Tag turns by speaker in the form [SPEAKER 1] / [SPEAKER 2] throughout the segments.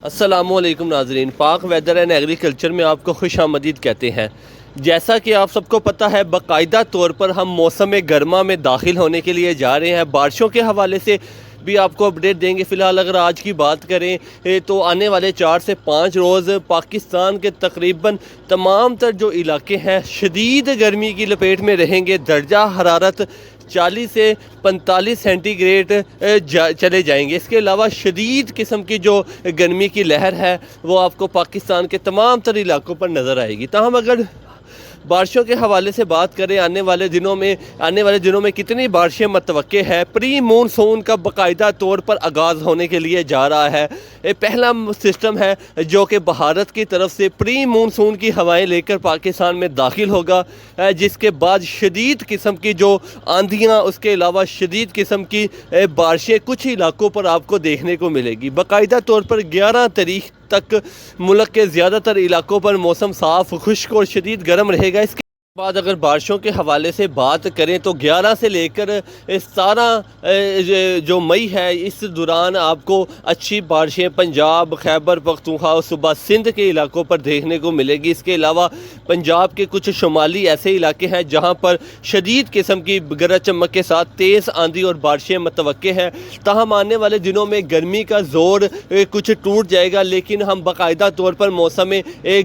[SPEAKER 1] السلام علیکم ناظرین، پاک ویدر اینڈ ایگریکلچر میں آپ کو خوش آمدید کہتے ہیں۔ جیسا کہ آپ سب کو پتہ ہے، باقاعدہ طور پر ہم موسم گرما میں داخل ہونے کے لیے جا رہے ہیں۔ بارشوں کے حوالے سے بھی آپ کو اپڈیٹ دیں گے۔ فی الحال اگر آج کی بات کریں تو آنے والے 4 سے 5 روز پاکستان کے تقریباً تمام تر جو علاقے ہیں شدید گرمی کی لپیٹ میں رہیں گے۔ درجہ حرارت 40 سے 45 سینٹی گریڈ چلے جائیں گے۔ اس کے علاوہ شدید قسم کی جو گرمی کی لہر ہے وہ آپ کو پاکستان کے تمام تر علاقوں پر نظر آئے گی۔ تاہم اگر بارشوں کے حوالے سے بات کریں، آنے والے دنوں میں کتنی بارشیں متوقع ہے، پری مونسون کا باقاعدہ طور پر آغاز ہونے کے لیے جا رہا ہے۔ پہلا سسٹم ہے جو کہ بھارت کی طرف سے پری مونسون کی ہوائیں لے کر پاکستان میں داخل ہوگا، جس کے بعد شدید قسم کی جو آندھیاں، اس کے علاوہ شدید قسم کی بارشیں کچھ علاقوں پر آپ کو دیکھنے کو ملے گی۔ باقاعدہ طور پر 11 تاریخ تک ملک کے زیادہ تر علاقوں پر موسم صاف، خشک اور شدید گرم رہے گا۔ اس کے بعد اگر بارشوں کے حوالے سے بات کریں تو 11 سے لے کر 17 جو مئی ہے، اس دوران آپ کو اچھی بارشیں پنجاب، خیبر پختونخوا اور صوبہ سندھ کے علاقوں پر دیکھنے کو ملے گی۔ اس کے علاوہ پنجاب کے کچھ شمالی ایسے علاقے ہیں جہاں پر شدید قسم کی گرج چمک کے ساتھ تیز آندھی اور بارشیں متوقع ہیں۔ تاہم آنے والے دنوں میں گرمی کا زور کچھ ٹوٹ جائے گا، لیکن ہم باقاعدہ طور پر موسم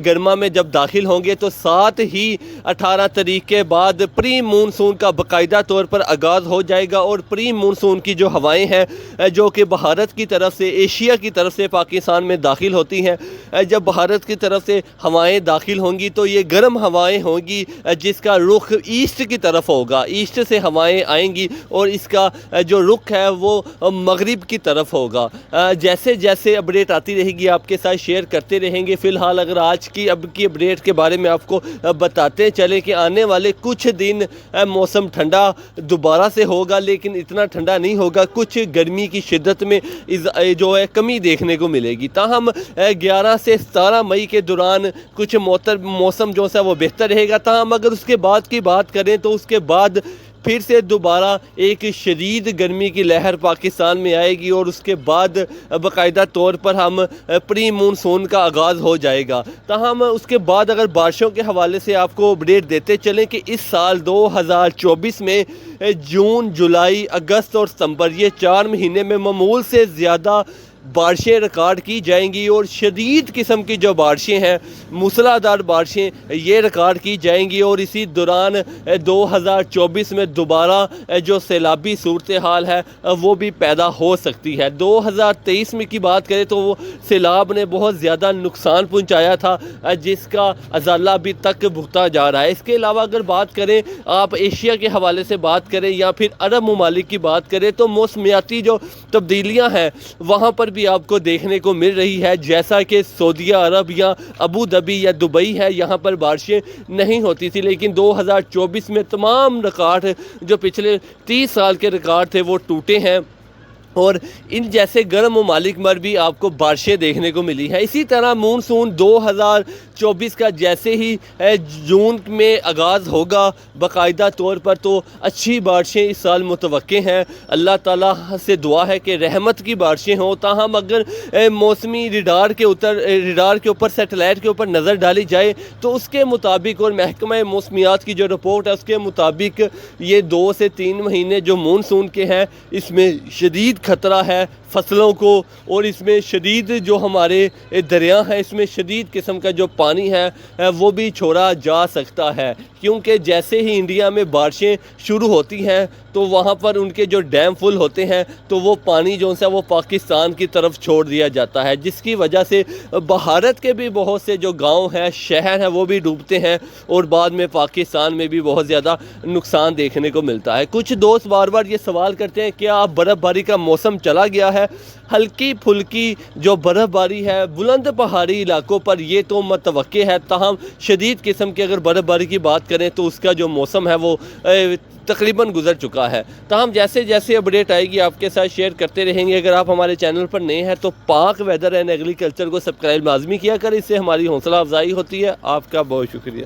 [SPEAKER 1] گرما میں جب داخل ہوں گے تو ساتھ ہی 18 تاریخ کے بعد پری مونسون کا باقاعدہ طور پر آغاز ہو جائے گا، اور پری مونسون کی جو ہوائیں ہیں جو کہ بھارت کی طرف سے، ایشیا کی طرف سے پاکستان میں داخل ہوتی ہیں، جب بھارت کی طرف سے ہوائیں داخل ہوں گی تو یہ گرم ہوائیں ہوں گی جس کا رخ ایسٹ کی طرف ہوگا۔ ایسٹ سے ہوائیں آئیں گی اور اس کا جو رخ ہے وہ مغرب کی طرف ہوگا۔ جیسے جیسے اپڈیٹ آتی رہے گی آپ کے ساتھ شیئر کرتے رہیں گے۔ فی الحال اگر آج کی اپڈیٹ کے بارے میں آپ کو بتاتے چلیں کہ آنے والے کچھ دن موسم ٹھنڈا دوبارہ سے ہوگا، لیکن اتنا ٹھنڈا نہیں ہوگا۔ کچھ گرمی کی شدت میں جو ہے کمی دیکھنے کو ملے گی۔ تاہم 11 سے 17 مئی کے دوران کچھ موسم جو ہے وہ بہتر رہے گا۔ تاہم اگر اس کے بعد کی بات کریں تو اس کے بعد پھر سے دوبارہ ایک شدید گرمی کی لہر پاکستان میں آئے گی، اور اس کے بعد باقاعدہ طور پر ہم پری مونسون کا آغاز ہو جائے گا۔ تاہم اس کے بعد اگر بارشوں کے حوالے سے آپ کو اپڈیٹ دیتے چلیں کہ اس سال 2024 میں جون، جولائی، اگست اور ستمبر، یہ 4 مہینے میں معمول سے زیادہ بارشیں ریکارڈ کی جائیں گی، اور شدید قسم کی جو بارشیں ہیں، موسلادھار بارشیں، یہ ریکارڈ کی جائیں گی۔ اور اسی دوران 2024 میں دوبارہ جو سیلابی صورتحال ہے وہ بھی پیدا ہو سکتی ہے۔ 2023 میں کی بات کریں تو وہ سیلاب نے بہت زیادہ نقصان پہنچایا تھا، جس کا ازالہ ابھی تک بھگتا جا رہا ہے۔ اس کے علاوہ اگر بات کریں، آپ ایشیا کے حوالے سے بات کریں یا پھر عرب ممالک کی بات کریں، تو موسمیاتی جو تبدیلیاں ہیں وہاں پر بھی آپ کو دیکھنے کو مل رہی ہے، جیسا کہ سعودیہ عرب یا ابو ظبی یا دبئی ہے، یہاں پر بارشیں نہیں ہوتی تھی، لیکن 2024 میں تمام ریکارڈ جو پچھلے 30 سال کے ریکارڈ تھے وہ ٹوٹے ہیں، اور ان جیسے گرم ممالک پر بھی آپ کو بارشیں دیکھنے کو ملی ہیں۔ اسی طرح مونسون 2024 کا جیسے ہی جون میں آغاز ہوگا باقاعدہ طور پر، تو اچھی بارشیں اس سال متوقع ہیں۔ اللہ تعالیٰ سے دعا ہے کہ رحمت کی بارشیں ہوں۔ تاہم اگر موسمی ریڈار کے اوپر، سیٹلائٹ کے اوپر نظر ڈالی جائے تو اس کے مطابق، اور محکمہ موسمیات کی جو رپورٹ ہے اس کے مطابق، یہ 2 سے 3 مہینے جو مونسون کے ہیں اس میں شدید خطرہ ہے فصلوں کو، اور اس میں شدید جو ہمارے دریا ہیں اس میں شدید قسم کا جو پانی ہے وہ بھی چھوڑا جا سکتا ہے، کیونکہ جیسے ہی انڈیا میں بارشیں شروع ہوتی ہیں تو وہاں پر ان کے جو ڈیم فل ہوتے ہیں تو وہ پانی جو ہے وہ پاکستان کی طرف چھوڑ دیا جاتا ہے، جس کی وجہ سے بھارت کے بھی بہت سے جو گاؤں ہیں، شہر ہیں، وہ بھی ڈوبتے ہیں، اور بعد میں پاکستان میں بھی بہت زیادہ نقصان دیکھنے کو ملتا ہے۔ کچھ دوست بار بار یہ سوال کرتے ہیں کہ آپ برف باری کا موسم چلا گیا ہے؟ ہلکی پھلکی جو برف باری ہے بلند پہاڑی علاقوں پر یہ تو متوقع ہے، تاہم شدید قسم کی اگر برف باری کی بات کریں تو اس کا جو موسم ہے وہ تقریباً گزر چکا ہے۔ تاہم جیسے جیسے اپڈیٹ آئے گی آپ کے ساتھ شیئر کرتے رہیں گے۔ اگر آپ ہمارے چینل پر نئے ہیں تو پاک ویدر اینڈ ایگریکلچر کو سبسکرائب لازمی کیا کریں، اس سے ہماری حوصلہ افزائی ہوتی ہے۔ آپ کا بہت شکریہ۔